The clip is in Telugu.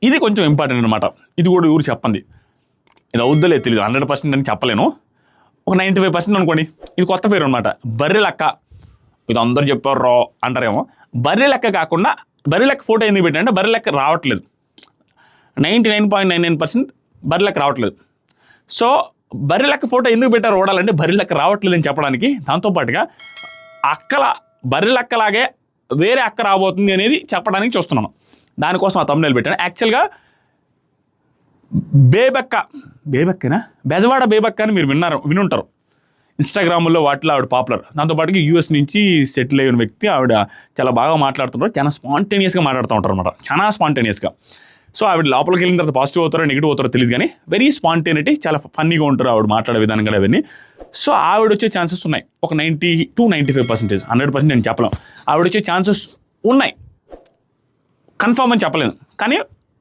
ఇది కొంచెం ఇంపార్టెంట్ అనమాట. ఇది కూడా ఊరు చెప్పండి, ఇది అవుద్దో తెలియదు, 100% అని చెప్పలేను, ఒక 95% అనుకోండి. ఇది కొత్త పేరు అనమాట, బర్రె లెక్క. ఇది అందరు చెప్పారు రా అంటారేమో. బర్రె లెక్క కాకుండా బర్రె లెక్క ఫోటో ఎందుకు పెట్టారంటే బర్రె లెక్క రావట్లేదు, 99.99% బర్రె లెక్క రావట్లేదు. సో బర్రె లెక్క ఫోటో ఎందుకు పెట్టారు ఓడాలంటే బర్రె లెక్క రావట్లేదు అని చెప్పడానికి, దాంతోపాటుగా అక్కల బర్రె లెక్కలాగే వేరే అక్క రాబోతుంది అనేది చెప్పడానికి చూస్తున్నాను. దానికోసం ఆ తమ్ముళ్ళు పెట్టాను. యాక్చువల్గా బేబెక్కనా బెజవాడ బేబెక్క అని మీరు వినుంటారు ఇన్స్టాగ్రామ్లో, వాటిలో ఆవిడ పాపులర్. దాంతోపాటుగా యూఎస్ నుంచి సెటిల్ అయిన వ్యక్తి ఆవిడ. చాలా బాగా మాట్లాడుతుంటారు, చాలా స్పాంటేనియస్గా మాట్లాడుతూ ఉంటారు అనమాట, చాలా స్పాంటేనియస్గా. సో ఆవిడ లోపలికి వెళ్ళిన తర్వాత పాజిటివ్ అవుతారో నెగిటివ్ అవుతారో తెలియదు, కానీ వెరీ స్పాంటేనిటీ, చాలా ఫన్నీగా ఉంటారు ఆవిడ మాట్లాడే విధానం కూడా అవన్నీ. సో ఆవిడ వచ్చే ఛాన్సెస్ ఉన్నాయి ఒక 90-95%. 100% నేను చెప్పలేం. ఆవిడ వచ్చే ఛాన్సెస్ ఉన్నాయి, కన్ఫర్మ్ అని చెప్పలేను, కానీ